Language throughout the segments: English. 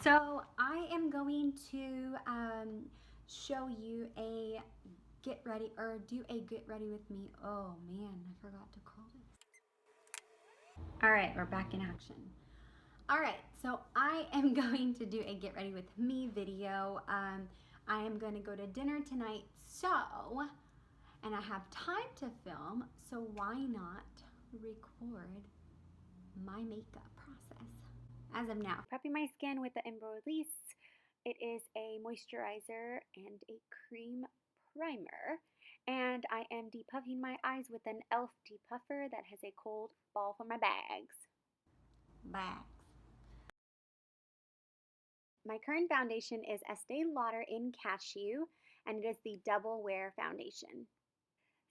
So I am going to show you a get ready or do a get ready with me. Oh man, I forgot to call this. All right, we're back in action. All right, so I am going to do a get ready with me video. I am going to go to dinner tonight, and I have time to film, so why not record my makeup process? As of now, prepping my skin with the Embryolisse. It is a moisturizer and a cream primer. And I am depuffing my eyes with an e.l.f. depuffer that has a cold ball for my bags. My current foundation is Estee Lauder in Cashew, and it is the Double Wear Foundation.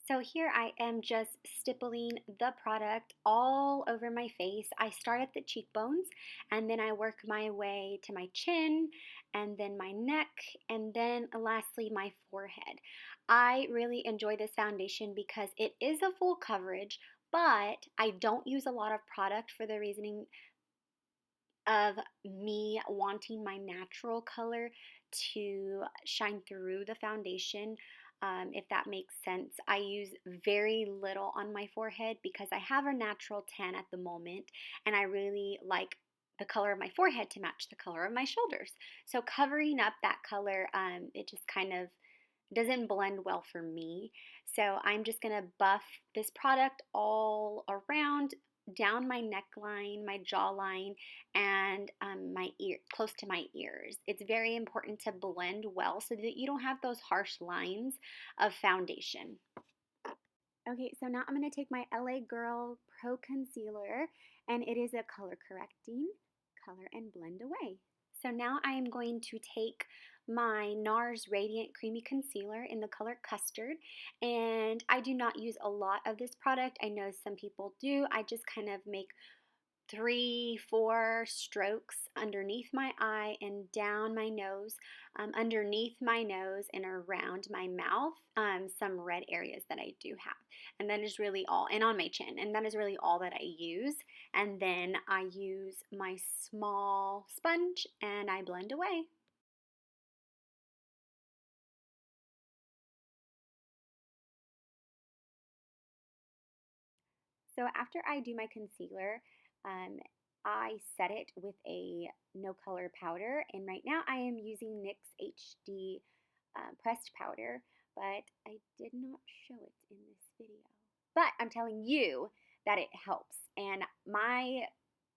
So here I am just stippling the product all over my face. I start at the cheekbones and then I work my way to my chin and then my neck and then lastly my forehead. I really enjoy this foundation because it is a full coverage, but I don't use a lot of product for the reasoning of me wanting my natural color to shine through the foundation, if that makes sense. I use very little on my forehead because I have a natural tan at the moment and I really like the color of my forehead to match the color of my shoulders. So covering up that color, it just kind of doesn't blend well for me. So I'm just going to buff this product all around, down my neckline, my jawline, and my ear, close to my ears. It's very important to blend well so that you don't have those harsh lines of foundation. Okay, so now I'm going to take my LA Girl Pro Concealer, and it is a color correcting color and blend away. So now I am going to take my NARS Radiant Creamy Concealer in the color Custard, and I do not use a lot of this product. I know some people do. I just kind of make 3, 4 strokes underneath my eye and down my nose, underneath my nose and around my mouth, some red areas that I do have. And that is really all, and on my chin. And that is really all that I use. And then I use my small sponge and I blend away. So after I do my concealer, um, I set it with a no color powder, and right now I am using NYX HD pressed powder, but I did not show it in this video. But I'm telling you that it helps, and my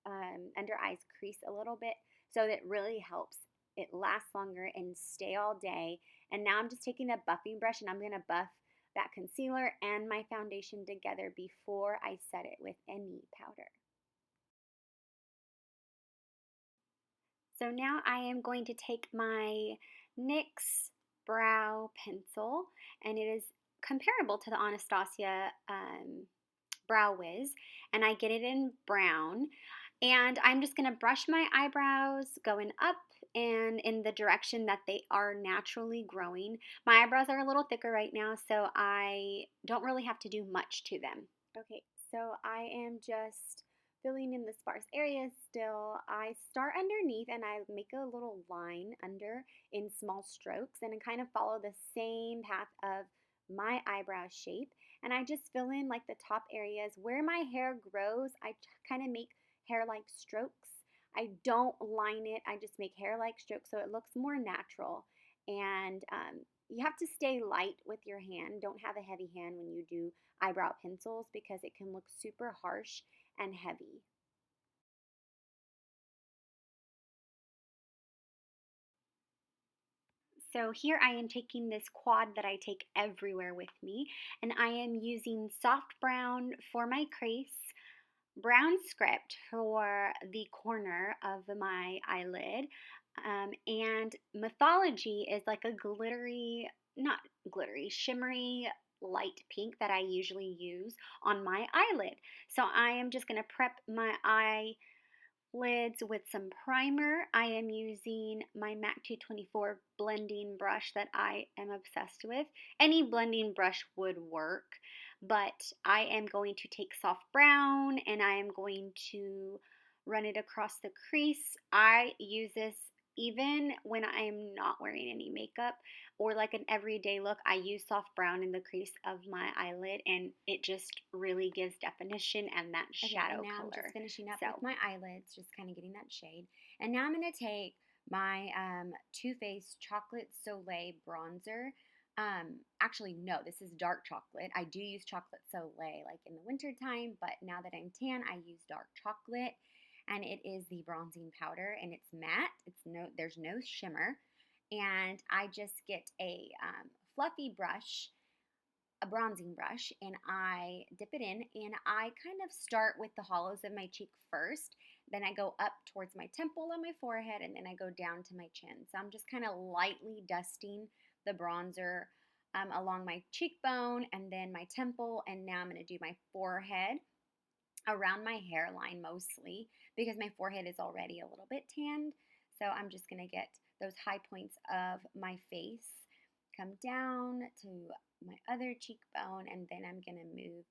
under eyes crease a little bit, so that really helps. It lasts longer and stay all day. And now I'm just taking a buffing brush and I'm going to buff that concealer and my foundation together before I set it with any powder. So now I am going to take my NYX brow pencil, and it is comparable to the Anastasia Brow Wiz, and I get it in brown. And I'm just going to brush my eyebrows going up and in the direction that they are naturally growing. My eyebrows are a little thicker right now, so I don't really have to do much to them. Okay, so I am just filling in the sparse areas still. I start underneath and I make a little line under in small strokes and I kind of follow the same path of my eyebrow shape. And I just fill in like the top areas where my hair grows. I kind of make hair-like strokes. I don't line it. I just make hair-like strokes so it looks more natural. And you have to stay light with your hand. Don't have a heavy hand when you do eyebrow pencils because it can look super harsh and heavy. So here I am taking this quad that I take everywhere with me, and I am using soft brown for my crease, brown script for the corner of my eyelid, and Mythology is like a glittery, not glittery, shimmery light pink that I usually use on my eyelid. So I am just going to prep my eyelids with some primer. I am using my MAC 224 blending brush that I am obsessed with. Any blending brush would work, but I am going to take soft brown and I am going to run it across the crease. I use this even when I'm not wearing any makeup or like an everyday look. I use soft brown in the crease of my eyelid, and it just really gives definition and that shadow and now color. I'm just finishing up So with my eyelids, just kind of getting that shade. And now I'm going to take my Too Faced Chocolate Soleil bronzer. Actually, no, this is dark chocolate. I do use chocolate soleil like in the winter time, but now that I'm tan, I use dark chocolate, and it is the bronzing powder, and it's matte. There's no shimmer, and I just get a fluffy brush, a bronzing brush, and I dip it in, and I kind of start with the hollows of my cheek first. Then I go up towards my temple and my forehead, and then I go down to my chin. So I'm just kind of lightly dusting the bronzer along my cheekbone and then my temple, and now I'm going to do my forehead around my hairline mostly because my forehead is already a little bit tanned. So I'm just going to get those high points of my face, come down to my other cheekbone, and then I'm going to move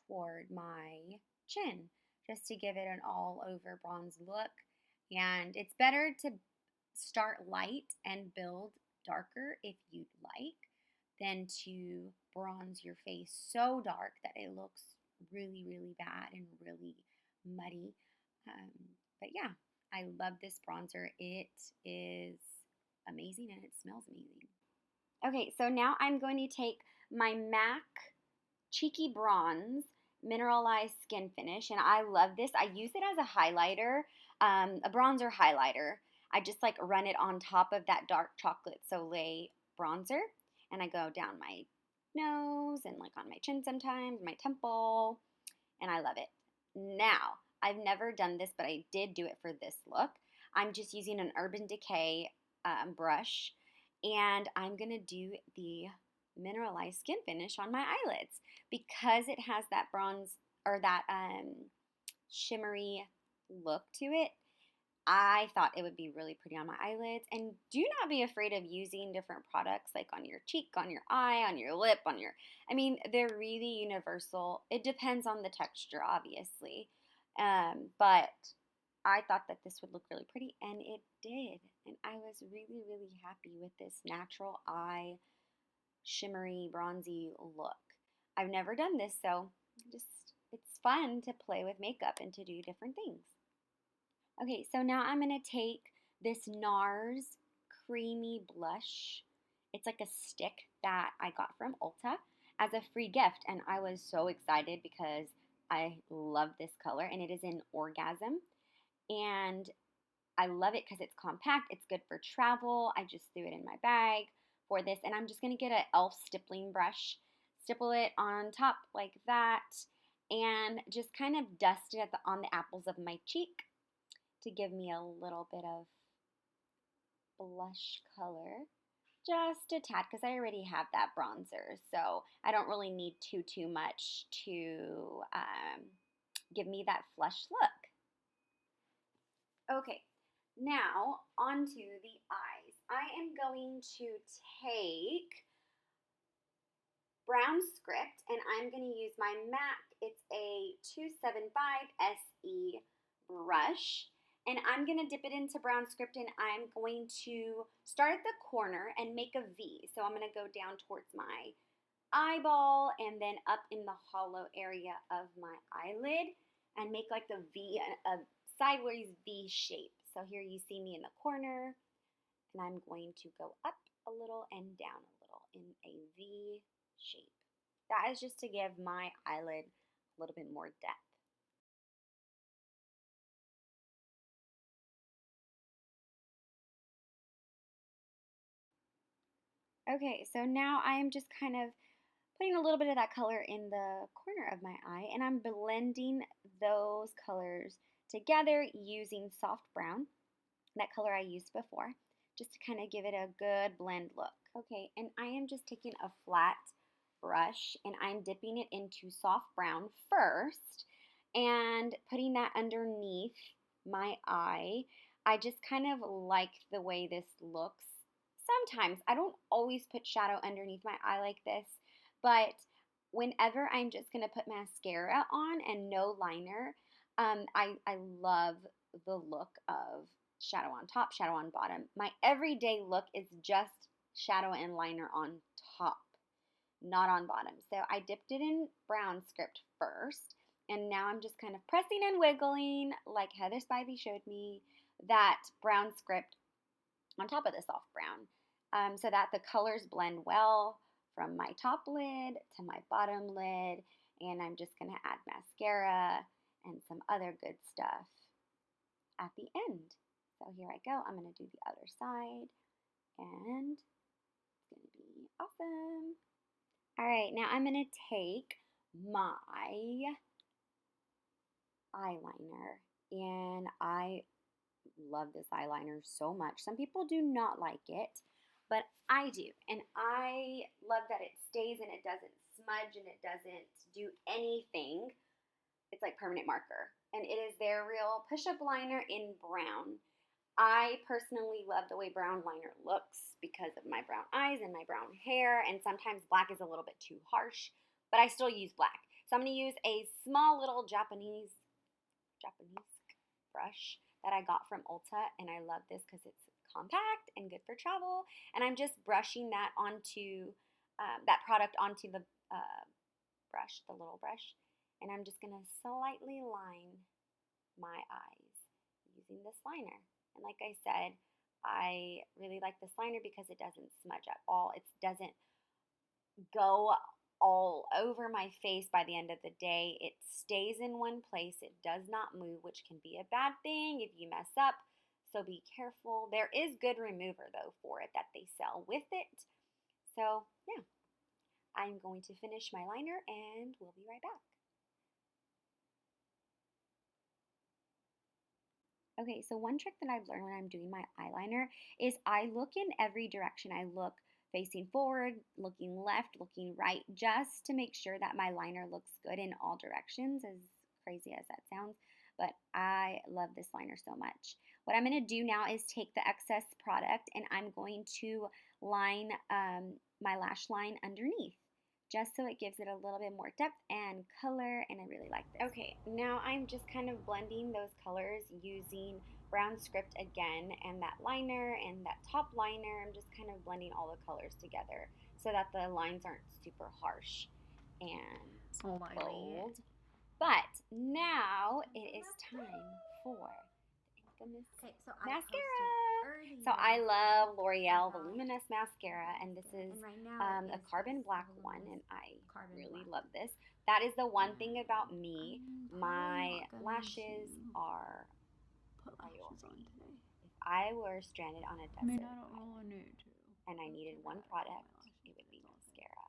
toward my chin just to give it an all over bronze look. And it's better to start light and build darker if you'd like than to bronze your face so dark that it looks really, really bad and really muddy. Um, but yeah, I love this bronzer. It is amazing and it smells amazing. okay, so now I'm going to take my MAC Cheeky Bronze Mineralized Skin Finish, and I love this. I use it as a highlighter, a bronzer highlighter. I just like run it on top of that dark chocolate Soleil bronzer, and I go down my nose and like on my chin sometimes, my temple, and I love it. Now, I've never done this, but I did do it for this look. I'm just using an Urban Decay brush, and I'm gonna do the mineralized skin finish on my eyelids because it has that bronze or that shimmery look to it. I thought it would be really pretty on my eyelids. And do not be afraid of using different products like on your cheek, on your eye, on your lip, on your. I mean, they're really universal. It depends on the texture, obviously. But I thought that this would look really pretty, and it did. And I was really, really happy with this natural eye, shimmery, bronzy look. I've never done this, so just it's fun to play with makeup and to do different things. Okay, so now I'm going to take this NARS Creamy Blush. It's like a stick that I got from Ulta as a free gift, and I was so excited because I love this color, and it is in Orgasm. And I love it because it's compact. It's good for travel. I just threw it in my bag for this, and I'm just going to get an e.l.f. stippling brush, stipple it on top like that, and just kind of dust it on the apples of my cheek to give me a little bit of blush color. Just a tad, because I already have that bronzer, so I don't really need too much to give me that flush look. Okay, now onto the eyes. I am going to take Brown Script, and I'm going to use my MAC. It's a 275 SE brush, and I'm going to dip it into Brown Script, and I'm going to start at the corner and make a V. So I'm going to go down towards my eyeball and then up in the hollow area of my eyelid and make like the V, a sideways V shape. So here you see me in the corner, and I'm going to go up a little and down a little in a V shape. That is just to give my eyelid a little bit more depth. Okay, so now I am just kind of putting a little bit of that color in the corner of my eye, and I'm blending those colors together using soft brown, that color I used before, just to kind of give it a good blend look. Okay, and I am just taking a flat brush and I'm dipping it into soft brown first and putting that underneath my eye. I just kind of like the way this looks. Sometimes I don't always put shadow underneath my eye like this, but whenever I'm just going to put mascara on and no liner, I love the look of shadow on top, shadow on bottom. My everyday look is just shadow and liner on top, not on bottom. So I dipped it in brown script first, and now I'm just kind of pressing and wiggling like Heather Spivey showed me that brown script on top of the soft brown, so that the colors blend well from my top lid to my bottom lid. And I'm just going to add mascara and some other good stuff at the end. So here I go. I'm going to do the other side, and it's going to be awesome. All right, now I'm going to take my eyeliner, and I love this eyeliner so much. Some people do not like it, but I do. And I love that it stays and it doesn't smudge and it doesn't do anything. It's like permanent marker. And it is their real push-up liner in brown. I personally love the way brown liner looks because of my brown eyes and my brown hair. And sometimes black is a little bit too harsh, but I still use black. So I'm going to use a small little Japanese brush that I got from Ulta, and I love this because it's compact and good for travel. And I'm just brushing that onto that product onto the brush, the little brush, and I'm just gonna slightly line my eyes using this liner. And like I said, I really like this liner because it doesn't smudge at all. It doesn't go all over my face by the end of the day. It stays in one place. It does not move, which can be a bad thing if you mess up. So be careful. There is good remover though for it that they sell with it. So yeah, I'm going to finish my liner and we'll be right back. Okay, so one trick that I've learned when I'm doing my eyeliner is I look in every direction. I look facing forward, looking left, looking right, just to make sure that my liner looks good in all directions, as crazy as that sounds. But I love this liner so much. What I'm going to do now is take the excess product and I'm going to line my lash line underneath, just so it gives it a little bit more depth and color, and I really like this. Okay, now I'm just kind of blending those colors using brown script again, and that liner and that top liner. I'm just kind of blending all the colors together so that the lines aren't super harsh and bold. But now it is time for the infamous mascara. So I love L'Oreal Voluminous Mascara, and this is a carbon black one, and I really love this. That is the one thing about me. My lashes are priority. If I were stranded on a desert and I needed one product, it would be mascara.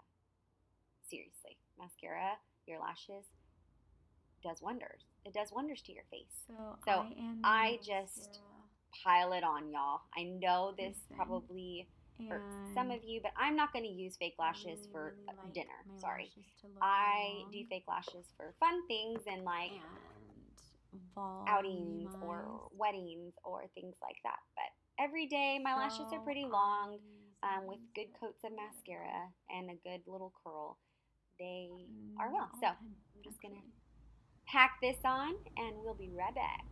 Seriously, mascara, your lashes does wonders. It does wonders to your face. So I just pile it on, y'all. I know this probably hurts some of you, but I'm not going to use fake lashes for dinner. Sorry. I do fake lashes for fun things and like outings or weddings or things like that. But every day my lashes are pretty long with good coats of mascara and a good little curl. They are well. So I'm just going to pack this on and we'll be right back.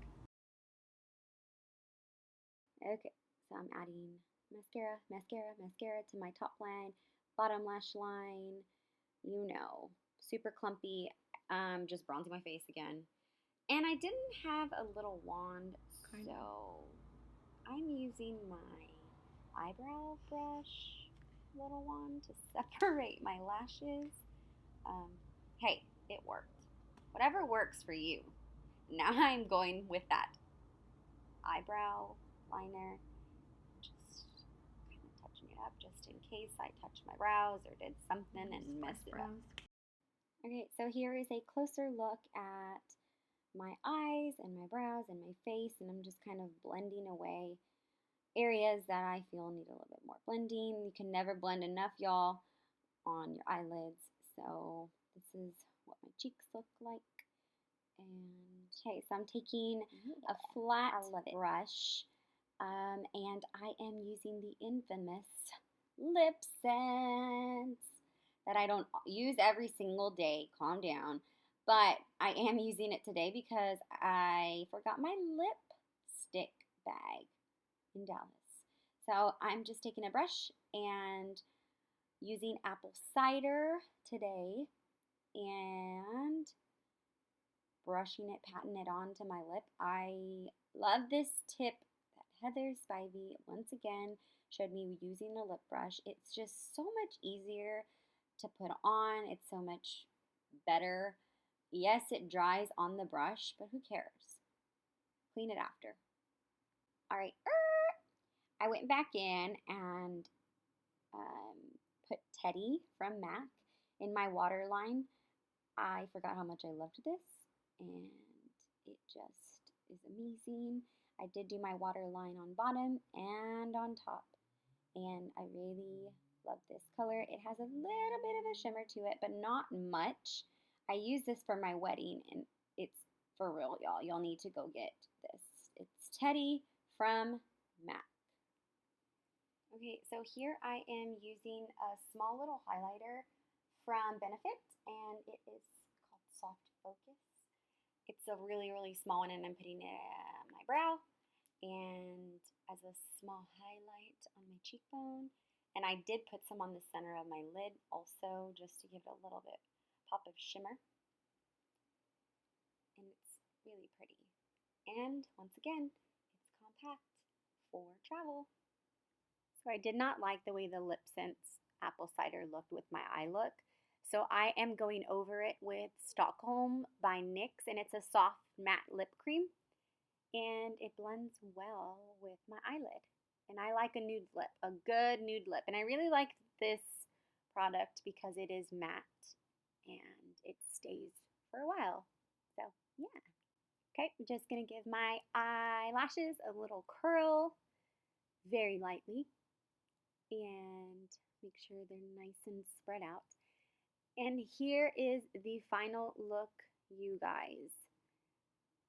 Okay, so I'm adding mascara, mascara, mascara to my top line, bottom lash line, you know, super clumpy, just bronzing my face again. And I didn't have a little wand, so I'm using my eyebrow brush little wand to separate my lashes. Hey, it worked. Whatever works for you. Now I'm going with that eyebrow liner, just kind of touching it up just in case I touched my brows or did something and messed it up. Okay, so here is a closer look at my eyes and my brows and my face, and I'm just kind of blending away areas that I feel need a little bit more blending. You can never blend enough, y'all, on your eyelids. So this is what my cheeks look like. And okay, so I'm taking a flat brush, and I am using the infamous lip scent that I don't use every single day. Calm down. but I am using it today because I forgot my lipstick bag in Dallas. So I'm just taking a brush and using apple cider today and brushing it, patting it onto my lip. I love this tip that Heather Spivey once again showed me using the lip brush. It's just so much easier to put on. It's so much better. Yes, it dries on the brush, but who cares? Clean it after. All right, I went back in and um, put Teddy from MAC in my waterline. I forgot how much I loved this, and it just is amazing. I did do my waterline on bottom and on top, and I really love this color. It has a little bit of a shimmer to it, but not much. I use this for my wedding, and it's for real, y'all. Y'all need to go get this. It's Teddy from MAC. Okay, so here I am using a small little highlighter from Benefit, and it is called Soft Focus. It's a really, really small one, and I'm putting it on my brow and as a small highlight on my cheekbone. And I did put some on the center of my lid also, just to give it a little bit pop of shimmer. And it's really pretty. And once again, it's compact for travel. So I did not like the way the Lip Sense apple cider looked with my eye look. So I am going over it with Stockholm by NYX, and it's a soft matte lip cream. And it blends well with my eyelid. And I like a nude lip, a good nude lip. And I really like this product because it is matte and it stays for a while. So, yeah. Okay, I'm just going to give my eyelashes a little curl very lightly and make sure they're nice and spread out. And here is the final look, you guys.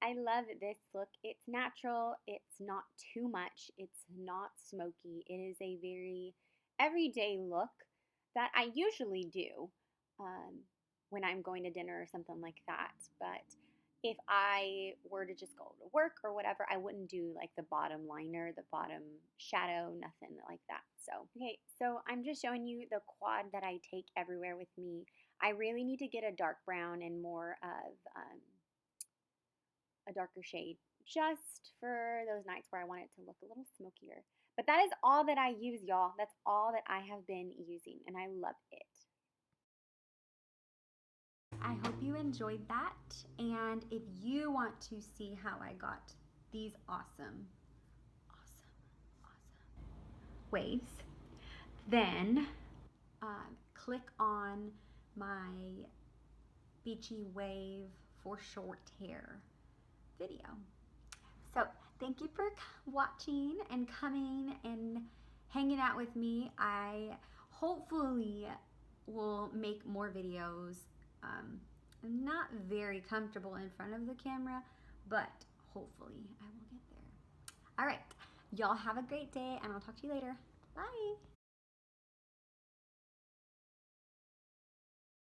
I love this look. It's natural, it's not too much, it's not smoky. It is a very everyday look that I usually do when I'm going to dinner or something like that. But if I were to just go to work or whatever, I wouldn't do like the bottom liner, the bottom shadow, nothing like that. So, okay, so I'm just showing you the quad that I take everywhere with me. I really need to get a dark brown and more of a darker shade just for those nights where I want it to look a little smokier. But that is all that I use, y'all. That's all that I have been using, and I love it. I hope you enjoyed that. And if you want to see how I got these awesome waves, then click on my beachy wave for short hair video. So thank you for watching and coming and hanging out with me. I hopefully will make more videos. I'm not very comfortable in front of the camera, but hopefully I will get there. All right, y'all have a great day, and I'll talk to you later. Bye.